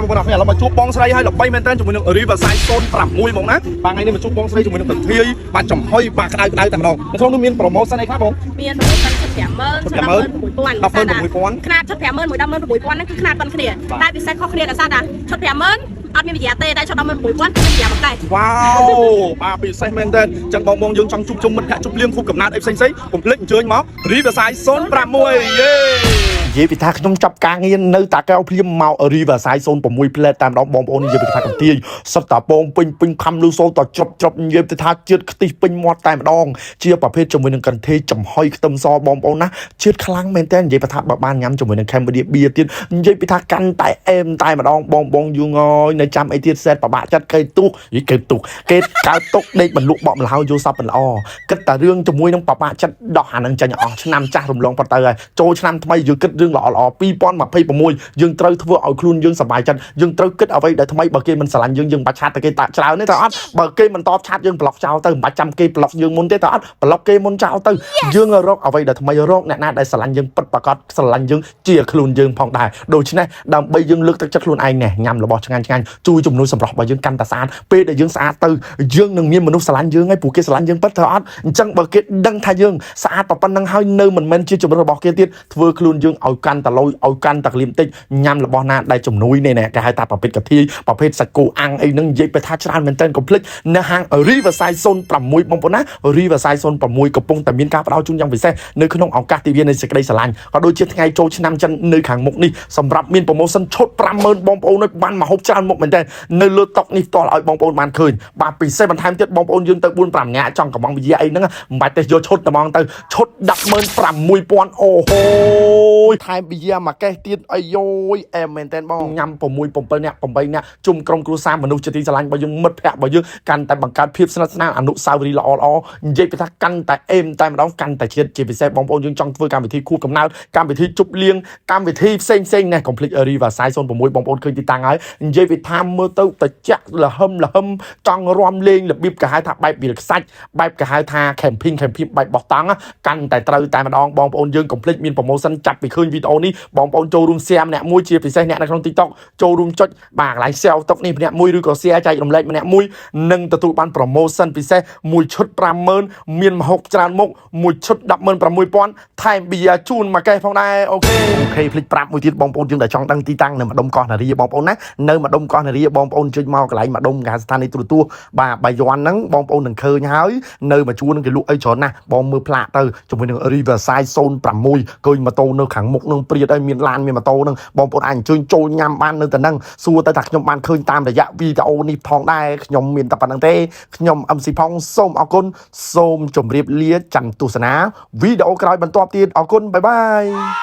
một con nào phải là mà chụp bóng sấy hay là bay men tên chúng mình được Riverside Zone pram mùi mỏng nát và ngày nay mình chụp bóng sấy chúng mình được thi bạn chồng hơi và cái đai tầm đồng nó không miên promotion này khác không miên promotion chất thẻ mơn chất mùi ponขนาดchất thẻ mơn mùi đâm mơn mùi ponนั่นคือขนาดปันเขียได้ไปใช้ข้อเขียแต่ซาดาchất thẻ mơnអត់មានវិទ្យាទេតែឈប់ដល់មើល6ពាន់គឺវិទ្យាមកដែរវ៉ាវបាទពិសេសមែនតើចឹងបងយើងចង់ជួបជុំមិត្តភក្តិជួបលៀងខួបកំណើតអីផ្សេងៗកុំភ្លេចអញ្ជើញមក Riverside 061 យេនិយាយពីថាខ្ញុំចាប់ការងារនៅតាកែវភ្លាមមក Riverside 06 ផ្លែតតាមដងបងប្អូននិយាយពីថាកំទាយសុទ្ធតាពងពេញខំលឺសូតច្រប់និយាយពីថាជាតិខ្ទិះពេញមាត់តែម្ដងជាប្រភេទជាមួយនឹងកន្ទេលចំហុយខ្ទឹមសបងប្អូនណាជាតិខ្លាំងមែនតើនិយាយពីថាបើបានញ៉ាំជាមួយនឹង Cambodia Beer ទៀតនិយាយពីថាកាន់តែអែមតែម្ដងបងយូងនៅចាំអីទៀតសេតប្របាក់ចិត្តគេទុះគេកើតទុកដេកបន្លក់បកម្ល៉ៅយល់សពល្អគិតតែរឿងជាមួយនឹងប្របាក់ចិត្តដោះអានឹងចាញ់អស់ឆ្នាំចាស់រំលងបាត់ទៅហើយចូលឆ្នាំថ្មីយើងគិតរឿងល្អ2026យើងត្រូវធ្វើឲ្យខ្លួនយើងសប្បាយចិត្តយើងត្រូវគិតអ្វីដែលថ្មីបើគេមិនស្រឡាញ់យើងបាច់ឆាតតែគេតាក់ច្រើនទេតើអត់បើគេមិនតបឆាតយើងប្លុកចោលទៅមិនបាច់ចាំគេប្លុកយើងមុនទេតើអត់ប្លុកគេមុនចោលទៅយើងរកអ្វីដែលថ្មីរកអ្នកណាដែលស្រឡាញ់យើងពិតប្រាកដស្រឡាញ់យើងជាខ្លួនយើងផងដែរដូច្នេះដើម្បីយើងលើកទឹកចិត្តខ្លួនឯងណែញ៉ាំរបស់ឆ្ងាញ់ជួយជំនួយសម្រស់របស់យើងកាន់តែស្អាតពេលដែលយើងស្អាតទៅយើងនឹងមានមនុស្សស្រឡាញ់យើងហើយពួកគេស្រឡាញ់យើងពិតទៅអត់អញ្ចឹងបើគេដឹងថាយើងស្អាតប៉ុណ្ណឹងហើយនៅមិនមែនជាជំរឿនរបស់គេទៀតធ្វើខ្លួនយើងឲ្យកាន់តែលុយឲ្យកាន់តែក្លៀមតិចញ៉ាំរបស់ណាដែលជំនួយនេះគេហៅថាប្រភេទកាធីប្រភេទសាច់គោអាំងអីហ្នឹងនិយាយទៅថាច្រើនមែនតើកុំភ្លេចនៅហាង Riverside 06បងប្អូនណា Riverside 06កំពុងតែមានការផ្ដល់ជូនយ៉ាងពិសេសនៅក្នុងឱកាសទិវានៃសេចក្តីស្រឡាញ់ក៏ដូចជាថ្ងៃចូលឆ្នាំចិននៅខាងមុខនេះសម្រាប់មាន promotion ឈុត 50000 បងប្អូនបានមកហូបច្រើនមុខមែនតើនៅលើតុនេះផ្ទាល់ឲ្យបងប្អូនបានឃើញបាទពិសេសបន្ថែមទៀតបងប្អូនយើងទៅ 4-5 នាក់ចង់កំងវិជាអីហ្នឹងមិនបាច់ទេយកឈុតតែហ្មងទៅឈុត 16000 អូហូយថែមវិជាមួយកេះទៀតអាយយអែមមែនតើបងញ៉ាំ6 7នាក់8នាក់ជុំក្រុមគ្រួសារមនុស្សជាទីស្រឡាញ់របស់យើងមិត្តភក្តិរបស់យើងកាន់តែបង្កើតភាពស្និទ្ធស្នាលអនុស្សាវរីយ៍ល្អនិយាយពីថាកាន់តែអេមតែម្ដងកាន់តែជាតិជាពិសេសបងប្អូនយើងចង់ធ្វើកម្មវិធីខួបកំណើតកម្មវិធីជប់លៀងកម្មវិធីផ្សេងណែកុំភ្លេច Riverside 06បងប្អូនឃើញទីតាំងហើយនិយាយពីថាមើលទៅតិចលហឹមចង់រំលេងរបៀបគេហៅថាបែបវាលខ្សាច់បែបគេហៅថា camping បែបបោះតង់កាន់តែត្រូវតែម្ដងបងប្អូនយើងកុំភ្លេចមាន promotion ចាប់ពីឃើញវីដេអូនេះបងប្អូនចូលរួម share ម្នាក់មួយជាពិសេសអ្នកនៅក្នុង TikTok ចូលរួមចុចបាទកន្លែង share តុកនេះម្នាក់មួយឬក៏ share ចែករំលែកម្នាក់មួយនឹងទទួលបាន promotion ពិសេសមួយឈុត 50000 មានម្ហូបច្រើនមុខមួយឈុត 16000 ថែមប៊ីយ៉ាជូនមួយកេះផងដែរអូខេភ្លេចប្រាប់មួយទៀតបងប្អូនយើងដែលចង់ដឹងទីតាំងនៅម្ដុំកោះនារីបងប្អូនណានៅម្ដុំកោះនារីបងប្អូនជួយមកកន្លែងម្ដុំកាស្ថានីយទូរទស្សន៍បាទបាយ័នហ្នឹងបងប្អូននឹងឃើញហើយនៅមួយជួរនឹងគេលក់អីច្រើនណាស់បងមើលផ្លាកទៅជាមួយនឹង Riverside 06ឃើញម៉ូតូនៅខាងមុខនឹងព្រាតហើយមានឡានមានម៉ូតូហ្នឹងបងប្អូនអាចអញ្ជើញចូលញ៉ាំបាននៅតែហ្នឹងសួរទៅថាខ្ញុំបានឃើញតាមរយៈវីដេអូនេះផងដែរខ្ញុំមានតែប៉ុណ្្នឹងទេខ្ញុំ MC ផងសូមអរគុណសូមជម្រាបលាចាំទស្សនាវីដេអូក្រោយបន្តទៀតអរគុណបាយបាយ